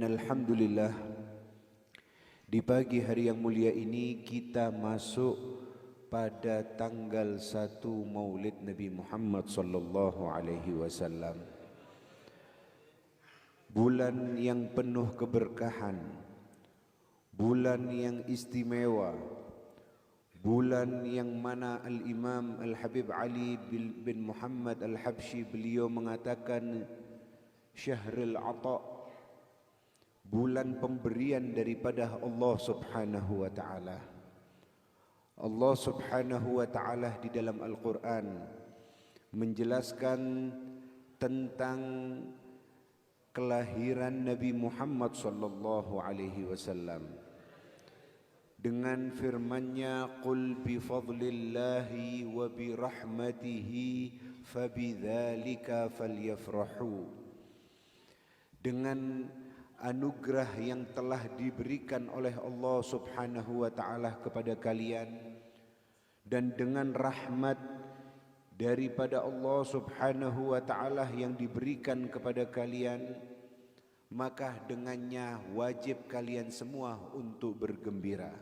Alhamdulillah, di pagi hari yang mulia ini kita masuk pada tanggal 1 Maulid Nabi Muhammad sallallahu alaihi wasallam. Bulan yang penuh keberkahan, bulan yang istimewa, bulan yang mana Al-Imam Al-Habib Ali bin Muhammad Al-Habsyi beliau mengatakan Syahrul Ata', bulan pemberian daripada Allah Subhanahu wa taala. Allah Subhanahu wa taala di dalam Al-Qur'an menjelaskan tentang kelahiran Nabi Muhammad sallallahu alaihi wasallam dengan firman-Nya, "Qul bi fadlillahi wa bi rahmatihi fabidzalika falyafrahu." Dengan anugerah yang telah diberikan oleh Allah Subhanahu wa taala kepada kalian dan dengan rahmat daripada Allah Subhanahu wa taala yang diberikan kepada kalian, maka dengannya wajib kalian semua untuk bergembira.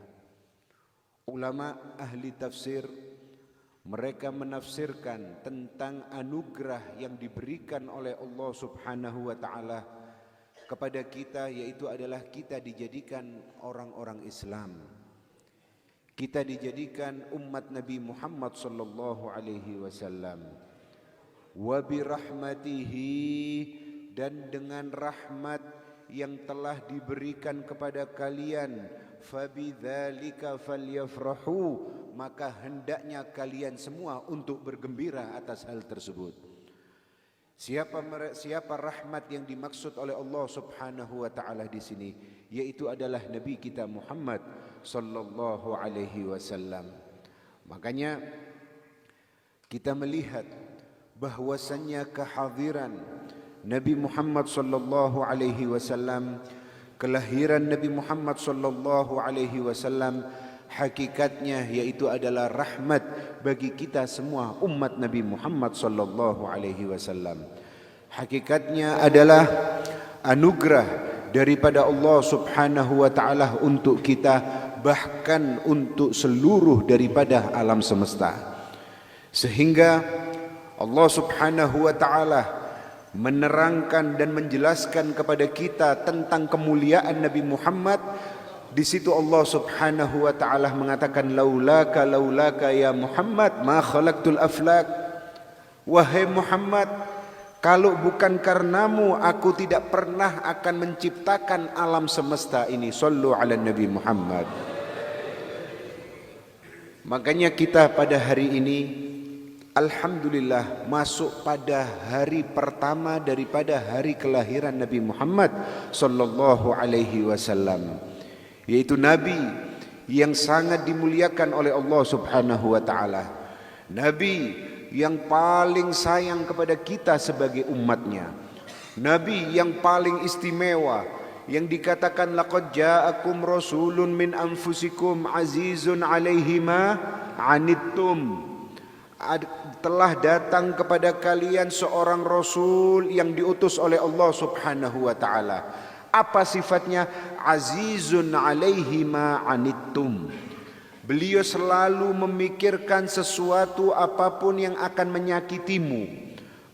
Ulama ahli tafsir mereka menafsirkan tentang anugerah yang diberikan oleh Allah Subhanahu wa taala kepada kita, yaitu adalah kita dijadikan orang-orang Islam. Kita dijadikan umat Nabi Muhammad sallallahu alaihi wasallam. Wa bi rahmatihi, dan dengan rahmat yang telah diberikan kepada kalian, fabidzalika falyafrahu, maka hendaknya kalian semua untuk bergembira atas hal tersebut. Siapa rahmat yang dimaksud oleh Allah Subhanahu wa taala di sini, yaitu adalah Nabi kita Muhammad sallallahu alaihi wasallam. Makanya kita melihat bahwasannya kehadiran Nabi Muhammad sallallahu alaihi wasallam, kelahiran Nabi Muhammad sallallahu alaihi wasallam, hakikatnya yaitu adalah rahmat bagi kita semua umat Nabi Muhammad sallallahu alaihi wasallam. Hakikatnya adalah anugerah daripada Allah Subhanahu wa taala untuk kita, bahkan untuk seluruh daripada alam semesta. Sehingga Allah Subhanahu wa taala menerangkan dan menjelaskan kepada kita tentang kemuliaan Nabi Muhammad. Di situ Allah Subhanahu wa taala mengatakan, laulaka ya Muhammad ma khalaqtul aflak. Wahai Muhammad, kalau bukan karenamu aku tidak pernah akan menciptakan alam semesta ini. Sallu ala Nabi Muhammad. Makanya kita pada hari ini alhamdulillah masuk pada hari pertama daripada hari kelahiran Nabi Muhammad sallallahu alaihi wasallam, yaitu Nabi yang sangat dimuliakan oleh Allah Subhanahu wa taala, Nabi yang paling sayang kepada kita sebagai umatnya, Nabi yang paling istimewa, yang dikatakan laqad ja'akum rasulun min anfusikum azizun 'alaihi ma 'anittum. Telah datang kepada kalian seorang rasul yang diutus oleh Allah Subhanahu wa taala. Apa sifatnya? Azizun 'alaihi ma 'anittum. Beliau selalu memikirkan sesuatu apapun yang akan menyakitimu,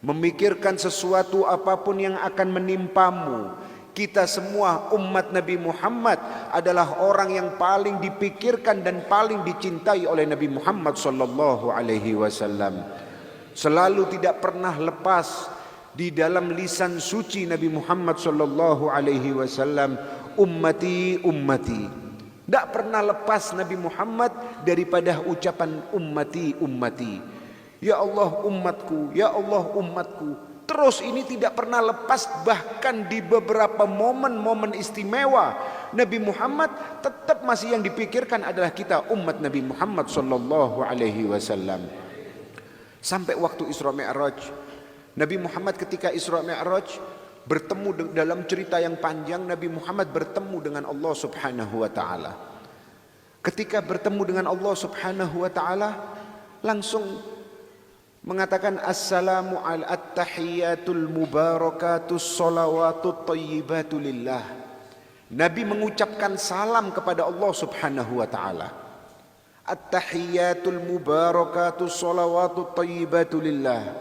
memikirkan sesuatu apapun yang akan menimpamu. Kita semua umat Nabi Muhammad adalah orang yang paling dipikirkan dan paling dicintai oleh Nabi Muhammad sallallahu alaihi wasallam. Selalu tidak pernah lepas di dalam lisan suci Nabi Muhammad sallallahu alaihi wasallam, ummati ummati. Tidak pernah lepas Nabi Muhammad daripada ucapan ummati ummati. Ya Allah umatku, ya Allah umatku. Terus ini tidak pernah lepas, bahkan di beberapa momen-momen istimewa Nabi Muhammad tetap masih yang dipikirkan adalah kita umat Nabi Muhammad sallallahu alaihi wasallam. Sampai waktu Isra Mi'raj, Nabi Muhammad ketika Isra Mi'raj bertemu dalam cerita yang panjang, Nabi Muhammad bertemu dengan Allah Subhanahu wa taala. Ketika bertemu dengan Allah Subhanahu wa taala, langsung mengatakan assalamu ala at-tahiyatul mubarakatus salawatut thayyibatu lillah. Nabi mengucapkan salam kepada Allah Subhanahu wa taala. At-tahiyyatul mubarakatus shalawatut thayyibatu lillah.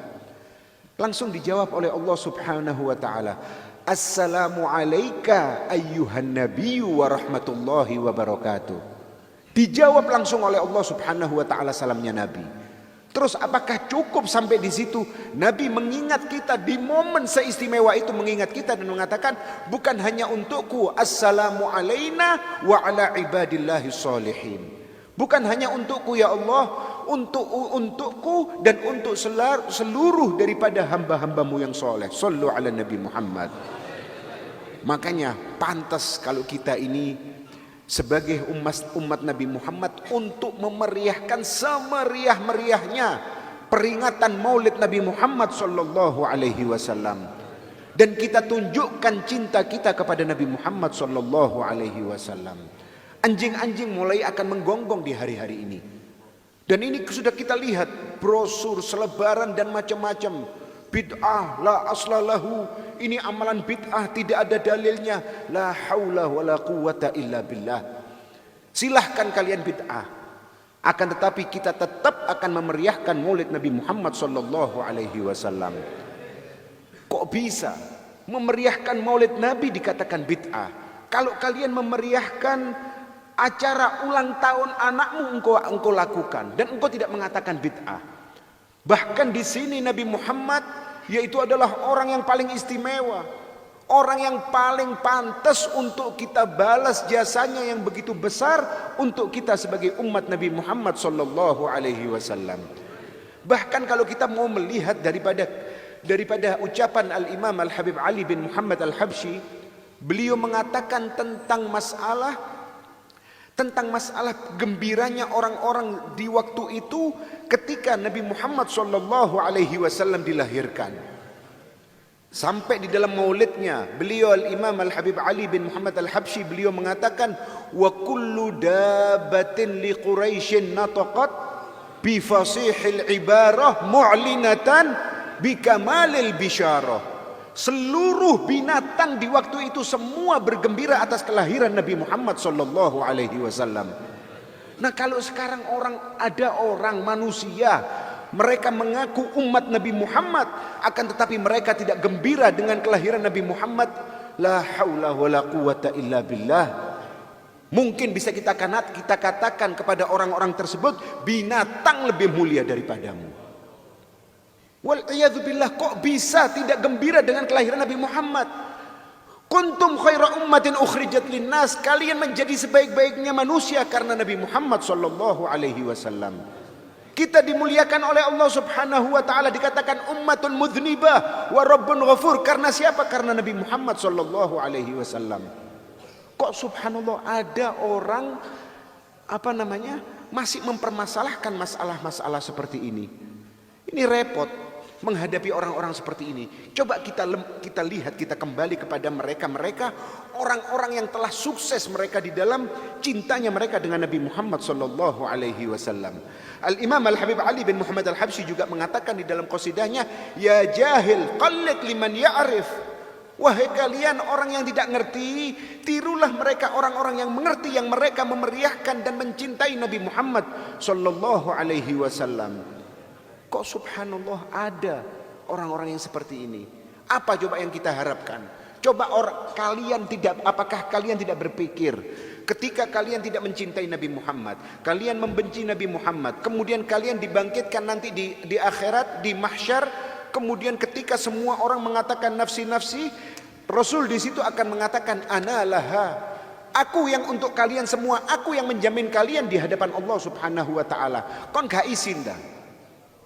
Langsung dijawab oleh Allah Subhanahu wa taala. Assalamu alayka ayyuhan nabiyyu wa rahmatullahi wa barakatuh. Dijawab langsung oleh Allah Subhanahu wa taala salamnya Nabi. Terus apakah cukup sampai di situ? Nabi mengingat kita di momen seistimewa itu, mengingat kita dan mengatakan, bukan hanya untukku, assalamu alayna wa ala ibadillahi sholihin. Bukan hanya untukku ya Allah, untukku dan untuk seluruh daripada hamba-hambamu yang soleh. Sallu ala Nabi Muhammad. Makanya pantas kalau kita ini sebagai umat Nabi Muhammad untuk memeriahkan semeriah-meriahnya peringatan Maulid Nabi Muhammad sallallahu alaihi wasallam, dan kita tunjukkan cinta kita kepada Nabi Muhammad sallallahu alaihi wasallam. Anjing-anjing mulai akan menggonggong di hari-hari ini. Dan ini sudah kita lihat brosur, selebaran dan macam-macam. Bid'ah la aslalahu, ini amalan bid'ah, tidak ada dalilnya. La haula wala quwata illa billah. Silahkan kalian bid'ah, akan tetapi kita tetap akan memeriahkan Maulid Nabi Muhammad sallallahu alaihi wasallam. Kok bisa memeriahkan Maulid Nabi dikatakan bid'ah? Kalau kalian memeriahkan acara ulang tahun anakmu, engkau lakukan dan engkau tidak mengatakan bid'ah. Bahkan di sini Nabi Muhammad yaitu adalah orang yang paling istimewa, orang yang paling pantas untuk kita balas jasanya yang begitu besar untuk kita sebagai umat Nabi Muhammad sallallahu alaihi wasallam. Bahkan kalau kita mau melihat daripada ucapan Al-Imam Al-Habib Ali bin Muhammad Al-Habsyi, beliau mengatakan tentang masalah gembiranya orang-orang di waktu itu ketika Nabi Muhammad sallallahu alaihi wasallam dilahirkan. Sampai di dalam maulidnya beliau Al-Imam Al-Habib Ali bin Muhammad Al-Habsyi, beliau mengatakan wa kullu dabbatin li Quraisyin nataqat bi fasihil ibarah mu'linatan bi kamalil bisyarah. Seluruh binatang di waktu itu semua bergembira atas kelahiran Nabi Muhammad sallallahu alaihi wasallam. Nah, kalau sekarang ada orang manusia, mereka mengaku umat Nabi Muhammad, akan tetapi mereka tidak gembira dengan kelahiran Nabi Muhammad, la haula wala quwata illa billah. Mungkin bisa kita katakan kepada orang-orang tersebut, binatang lebih mulia daripadamu. Wal'iyadzubillah, kok bisa tidak gembira dengan kelahiran Nabi Muhammad? Kuntum khaira ummatin ukhrijat linnas, kalian menjadi sebaik-baiknya manusia karena Nabi Muhammad sallallahu alaihi wasallam. Kita dimuliakan oleh Allah Subhanahu wa taala, dikatakan ummatun mudznibah wa rabbun ghafur, karena siapa? Karena Nabi Muhammad sallallahu alaihi wasallam. Kok subhanallah ada orang masih mempermasalahkan masalah-masalah seperti ini. Ini repot menghadapi orang-orang seperti ini. Coba kita lihat, kita kembali kepada mereka orang-orang yang telah sukses mereka di dalam cintanya mereka dengan Nabi Muhammad sallallahu alaihi wasallam. Al-Imam Al-Habib Ali bin Muhammad Al-Habsyi juga mengatakan di dalam qasidahnya, ya jahil qallid liman ya'rif. Wahai kalian orang yang tidak ngerti, tirulah mereka orang-orang yang mengerti, yang mereka memeriahkan dan mencintai Nabi Muhammad sallallahu alaihi wasallam. Kok subhanallah ada orang-orang yang seperti ini? Apa coba yang kita harapkan? Coba apakah kalian tidak berpikir ketika kalian tidak mencintai Nabi Muhammad, kalian membenci Nabi Muhammad, kemudian kalian dibangkitkan nanti di akhirat, di mahsyar, kemudian ketika semua orang mengatakan nafsi-nafsi, Rasul di situ akan mengatakan ana laha, aku yang untuk kalian semua, aku yang menjamin kalian di hadapan Allah Subhanahu wa taala. Kon gak isin dah.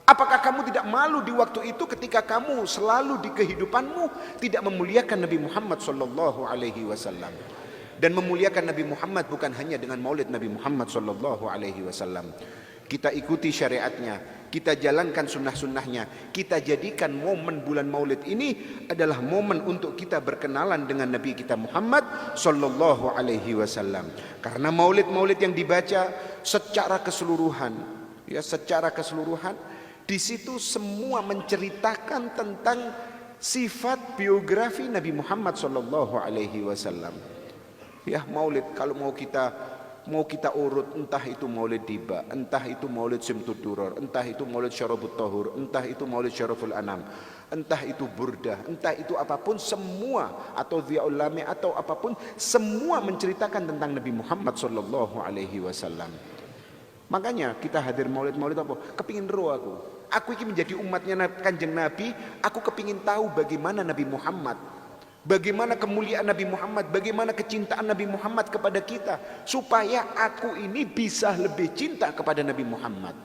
Apakah kamu tidak malu di waktu itu ketika kamu selalu di kehidupanmu tidak memuliakan Nabi Muhammad sallallahu alaihi wasallam? Dan memuliakan Nabi Muhammad bukan hanya dengan maulid Nabi Muhammad sallallahu alaihi wasallam. Kita ikuti syariatnya, kita jalankan sunnah-sunnahnya, kita jadikan momen bulan maulid ini adalah momen untuk kita berkenalan dengan Nabi kita Muhammad sallallahu alaihi wasallam. Karena maulid-maulid yang dibaca secara keseluruhan, di situ semua menceritakan tentang sifat biografi Nabi Muhammad sallallahu alaihi wasallam. Ya, maulid kalau mau kita urut, entah itu maulid diba, entah itu maulid simtud duror, entah itu maulid syarabut tahur, entah itu maulid syaraful anam, entah itu burdah, entah itu apapun, semua, atau dhiaul lami atau apapun, semua menceritakan tentang Nabi Muhammad sallallahu alaihi wasallam. Makanya kita hadir maulid-maulid apa? Kepingin roh aku ini menjadi umatnya Kanjeng Nabi, aku kepingin tahu bagaimana Nabi Muhammad, bagaimana kemuliaan Nabi Muhammad, bagaimana kecintaan Nabi Muhammad kepada kita, supaya aku ini bisa lebih cinta kepada Nabi Muhammad.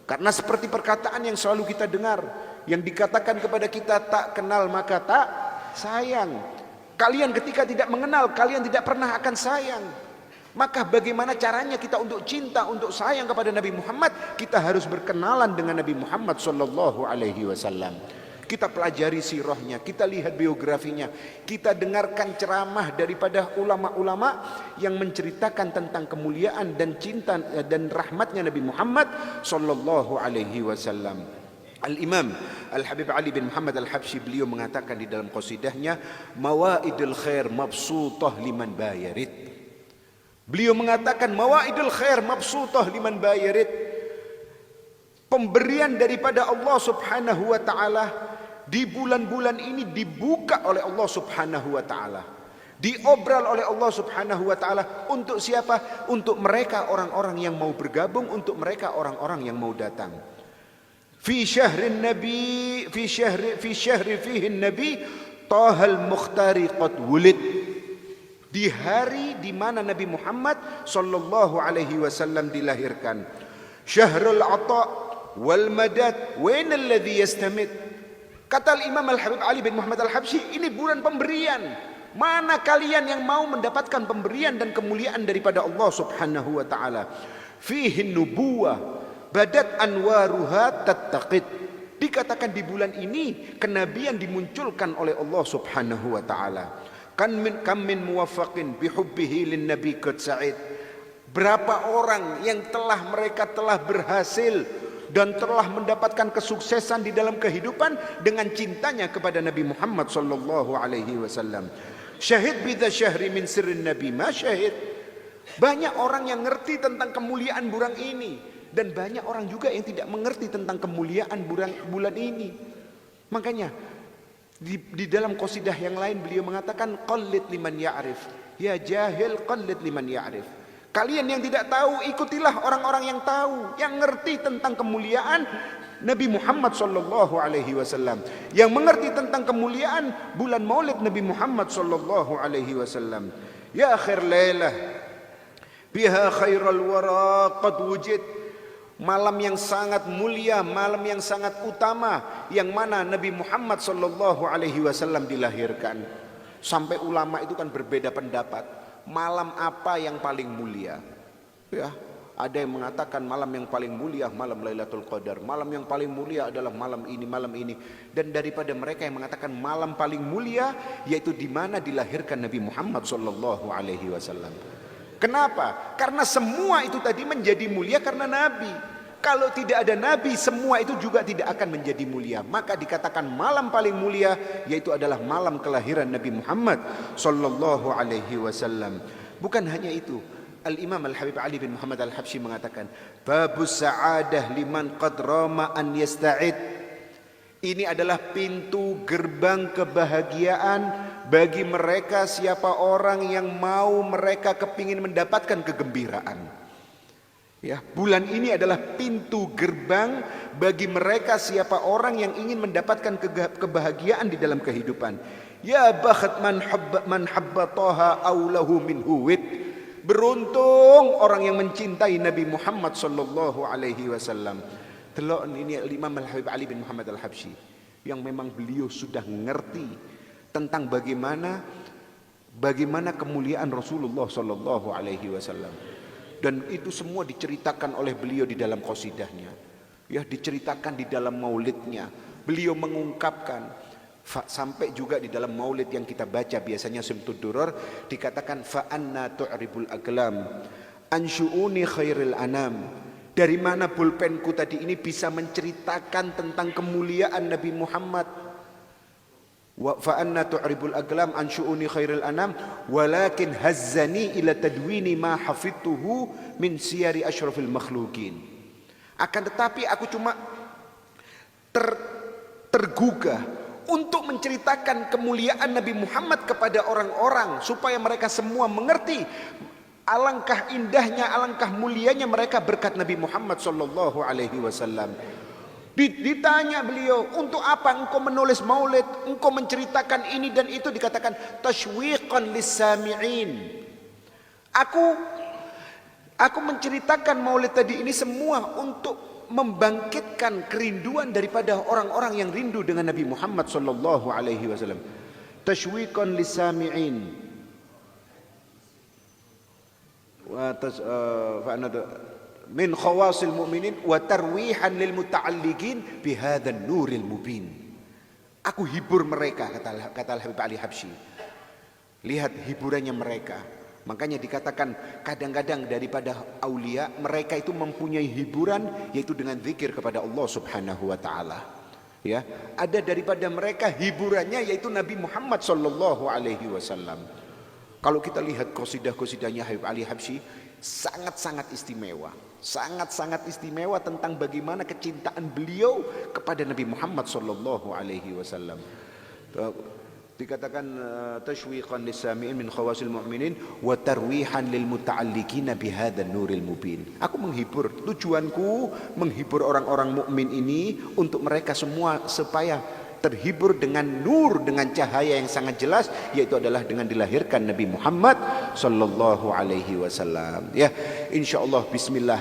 Karena seperti perkataan yang selalu kita dengar, yang dikatakan kepada kita, tak kenal maka tak sayang. Kalian ketika tidak mengenal, kalian tidak pernah akan sayang. Maka bagaimana caranya kita untuk cinta, untuk sayang kepada Nabi Muhammad? Kita harus berkenalan dengan Nabi Muhammad sallallahu alaihi wasallam. Kita pelajari sirahnya, kita lihat biografinya, kita dengarkan ceramah daripada ulama-ulama yang menceritakan tentang kemuliaan dan cinta dan rahmatnya Nabi Muhammad sallallahu alaihi wasallam. Al-Imam Al-Habib Ali bin Muhammad Al-Habsyi, beliau mengatakan di dalam qasidahnya, Mawaidul khair mabsutah liman bayarit. Beliau mengatakan mawaidul khair mabsutah liman bayarit. Pemberian daripada Allah Subhanahu wa taala di bulan-bulan ini dibuka oleh Allah Subhanahu wa taala. Diobral oleh Allah Subhanahu wa taala untuk siapa? Untuk mereka orang-orang yang mau bergabung, untuk mereka orang-orang yang mau datang. Fi syahrin nabi fi syahri fihi nabi tahal mukhtari qad wulid. Di hari di mana Nabi Muhammad sallallahu alaihi wasallam dilahirkan. Syahrul ata wal madad, wain alladhi yastamid. Kata Imam Al-Habib Ali bin Muhammad Al-Habsyi, ini bulan pemberian. Mana kalian yang mau mendapatkan pemberian dan kemuliaan daripada Allah Subhanahu wa taala? Fihi nubuwah badat anwaruha tattaqid. Dikatakan di bulan ini kenabian dimunculkan oleh Allah Subhanahu wa taala. Kam min muwaffaqin bihubbihi lin nabi qad sa'id. Berapa orang yang mereka telah berhasil dan telah mendapatkan kesuksesan di dalam kehidupan dengan cintanya kepada Nabi Muhammad sallallahu alaihi wasallam. Syahid bidza syahri min sirrin nabi ma syahid. Banyak orang yang ngerti tentang kemuliaan bulan ini, dan banyak orang juga yang tidak mengerti tentang kemuliaan bulan ini. Makanya di dalam qasidah yang lain beliau mengatakan, qallid liman ya'rif, ya jahil qallid liman ya'rif. Kalian yang tidak tahu, ikutilah orang-orang yang tahu, yang ngerti tentang kemuliaan Nabi Muhammad sallallahu alaihi wasallam, yang mengerti tentang kemuliaan bulan Maulid Nabi Muhammad sallallahu alaihi wasallam. Ya akhir lailah biha khairal wara qad wujid. Malam yang sangat mulia, malam yang sangat utama, yang mana Nabi Muhammad sallallahu alaihi wasallam dilahirkan. Sampai ulama itu kan berbeda pendapat, malam apa yang paling mulia? Ya, ada yang mengatakan malam yang paling mulia malam Lailatul Qadar, malam yang paling mulia adalah malam ini. Dan daripada mereka yang mengatakan malam paling mulia yaitu di mana dilahirkan Nabi Muhammad sallallahu alaihi wasallam. Kenapa? Karena semua itu tadi menjadi mulia karena Nabi. Kalau tidak ada Nabi, semua itu juga tidak akan menjadi mulia. Maka dikatakan malam paling mulia yaitu adalah malam kelahiran Nabi Muhammad sallallahu alaihi wasallam. Bukan hanya itu, Al-Imam Al-Habib Ali bin Muhammad Al-Habsyi mengatakan, babus sa'adah liman qad rama an yasta'id. Ini adalah pintu gerbang kebahagiaan bagi mereka siapa orang yang mau mereka kepingin mendapatkan kegembiraan. Ya, bulan ini adalah pintu gerbang bagi mereka siapa orang yang ingin mendapatkan kebahagiaan di dalam kehidupan. Ya bakhat man habba taha aulahu min huwid. Beruntung orang yang mencintai Nabi Muhammad sallallahu alaihi wasallam. Delok ini Imam Al-Habib Ali bin Muhammad Al-Habsyi yang memang beliau sudah ngerti tentang bagaimana kemuliaan Rasulullah sallallahu alaihi wasallam. Dan itu semua diceritakan oleh beliau di dalam qasidahnya. Ya, diceritakan di dalam maulidnya. Beliau mengungkapkan sampai juga di dalam maulid yang kita baca biasanya Simtud Duror dikatakan fa anna tu'ribul aqlam an syu'uni khairil anam. Dari mana pulpenku tadi ini bisa menceritakan tentang kemuliaan Nabi Muhammad? Wa fa anna tu'ribul aqlam an syu'uni khairil anam walakin hazzani ila tadwini ma hafidtuhu min siyari asyrafil makhluqin. Akan tetapi aku cuma tergugah untuk menceritakan kemuliaan Nabi Muhammad kepada orang-orang supaya mereka semua mengerti alangkah indahnya, alangkah mulianya mereka berkat Nabi Muhammad sallallahu alaihi wasallam. Ditanya beliau, untuk apa engkau menulis maulid, engkau menceritakan ini dan itu? Dikatakan tashwiqan lis-sami'in. Aku menceritakan maulid tadi ini semua untuk membangkitkan kerinduan daripada orang-orang yang rindu dengan Nabi Muhammad sallallahu alaihi wasallam. Tashwiqan lis-sami'in. Wa min khawasil mu'minin wa tarwihan lil muta'alliqin bihadzal nuril mubin. Aku hibur mereka, kata Habib Ali Habsyi. Lihat hiburannya mereka. Makanya dikatakan kadang-kadang daripada aulia mereka itu mempunyai hiburan yaitu dengan zikir kepada Allah Subhanahu wa taala. Ya, ada daripada mereka hiburannya yaitu Nabi Muhammad sallallahu alaihi wasallam. Kalau kita lihat qasidah-qasidahnya Habib Ali Habsyi sangat-sangat istimewa. Sangat-sangat istimewa tentang bagaimana kecintaan beliau kepada Nabi Muhammad sallallahu alaihi wasallam. Dikatakan tashwiqan lis-sami'in min khawasil mu'minin wa tarwihan lil muta'alliqina bihadzal nuril mubin. Aku menghibur, tujuanku menghibur orang-orang mukmin ini untuk mereka semua supaya terhibur dengan nur, dengan cahaya yang sangat jelas, yaitu adalah dengan dilahirkan Nabi Muhammad sallallahu alaihi wasallam. Ya, insyaallah bismillah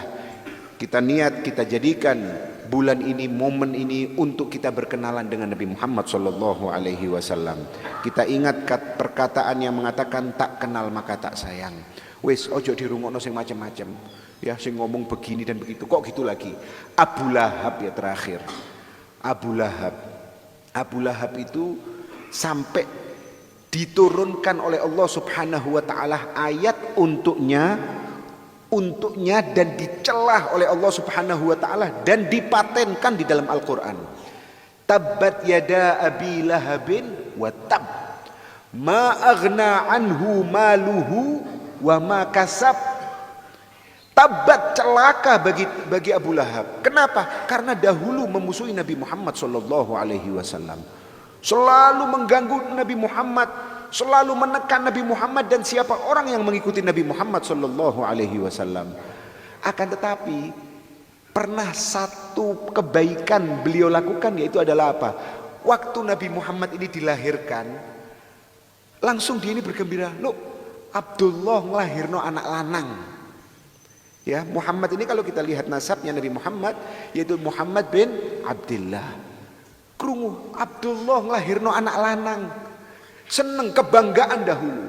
kita niat, kita jadikan bulan ini, momen ini untuk kita berkenalan dengan Nabi Muhammad sallallahu alaihi wasallam. Kita ingat perkataan yang mengatakan tak kenal maka tak sayang. Wis ojo dirungokno sing macam-macam. Ya, sing ngomong begini dan begitu. Kok gitu lagi? Abu Lahab ya terakhir. Abu Lahab itu sampai diturunkan oleh Allah Subhanahu wa taala ayat untuknya dan dicelah oleh Allah Subhanahu wa taala dan dipatenkan di dalam Al-Qur'an. Tabbat yada abi lahabin wa tab ma aghna anhu maluhu wa ma kasab. Tabat, celaka bagi Abu Lahab. Kenapa? Karena dahulu memusuhi Nabi Muhammad sallallahu alaihi wasallam. Selalu mengganggu Nabi Muhammad, selalu menekan Nabi Muhammad dan siapa orang yang mengikuti Nabi Muhammad sallallahu alaihi wasallam. Akan tetapi pernah satu kebaikan beliau lakukan, yaitu adalah apa? Waktu Nabi Muhammad ini dilahirkan, langsung dia ini bergembira. Loh, Abdullah ngelahirno anak lanang. Ya, Muhammad ini kalau kita lihat nasabnya Nabi Muhammad yaitu Muhammad bin Abdullah. Krungu Abdullah ngelahirno anak lanang. Seneng, kebanggaan dahulu.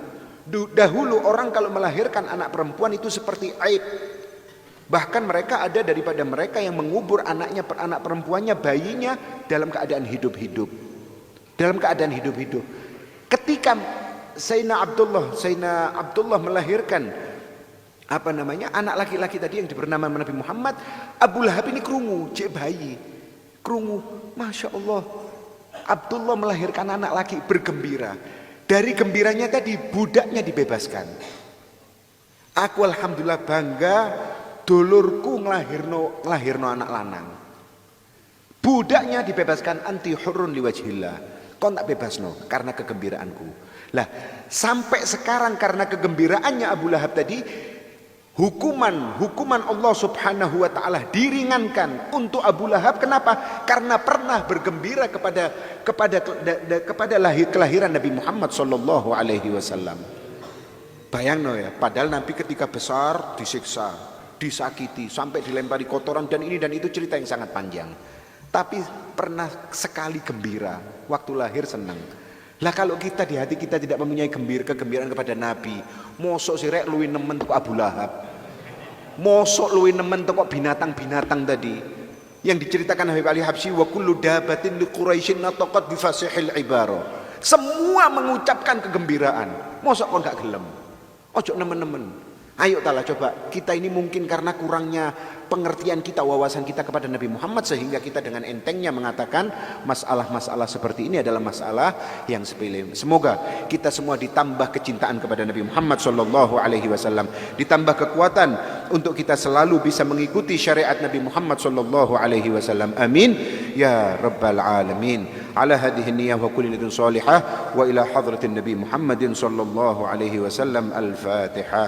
Dahulu orang kalau melahirkan anak perempuan itu seperti aib. Bahkan mereka ada daripada mereka yang mengubur anaknya, anak perempuannya, bayinya dalam keadaan hidup-hidup. Dalam keadaan hidup-hidup. Ketika Sayyidina Abdullah melahirkan anak laki-laki tadi yang bernama Nabi Muhammad, Abu Lahab ini krungu, cek bayi, krungu, masya Allah, Abdullah melahirkan anak laki, bergembira. Dari gembiranya tadi budaknya dibebaskan. Aku alhamdulillah bangga, dulurku ngelahirno anak lanang. Budaknya dibebaskan, anti hurun liwajhillah. Kau tak bebasno karena kegembiraanku. Lah, sampai sekarang karena kegembiraannya Abu Lahab tadi, Hukuman Allah Subhanahu wa taala diringankan untuk Abu Lahab. Kenapa? Karena pernah bergembira kepada kelahiran Nabi Muhammad sallallahu alaihi wasallam. Bayangno ya, padahal Nabi ketika besar disiksa, disakiti, sampai dilempari kotoran dan ini dan itu, cerita yang sangat panjang. Tapi pernah sekali gembira, waktu lahir senang. Lah kalau kita di hati kita tidak mempunyai kegembiraan kepada Nabi, mosok sirek luwih nemen kok Abu Lahab, mosok luwih nemen kok binatang-binatang tadi yang diceritakan Habib Ali Habsyi, wa kullu dabatin li Quraisyin nataqat bi fasihil ibara. Semua mengucapkan kegembiraan, mosok kok gak gelem. Ojo nemen-nemen. Ayo tala coba, kita ini mungkin karena kurangnya pengertian kita, wawasan kita kepada Nabi Muhammad, sehingga kita dengan entengnya mengatakan masalah-masalah seperti ini adalah masalah yang sepele. Semoga kita semua ditambah kecintaan kepada Nabi Muhammad SAW, ditambah kekuatan untuk kita selalu bisa mengikuti syariat Nabi Muhammad SAW. Amin ya rabbal alamin. Ala hadhihi niyyah wa kulli niyatin salihah wa ila hadratin Nabi Muhammadin SAW. Al-Fatihah.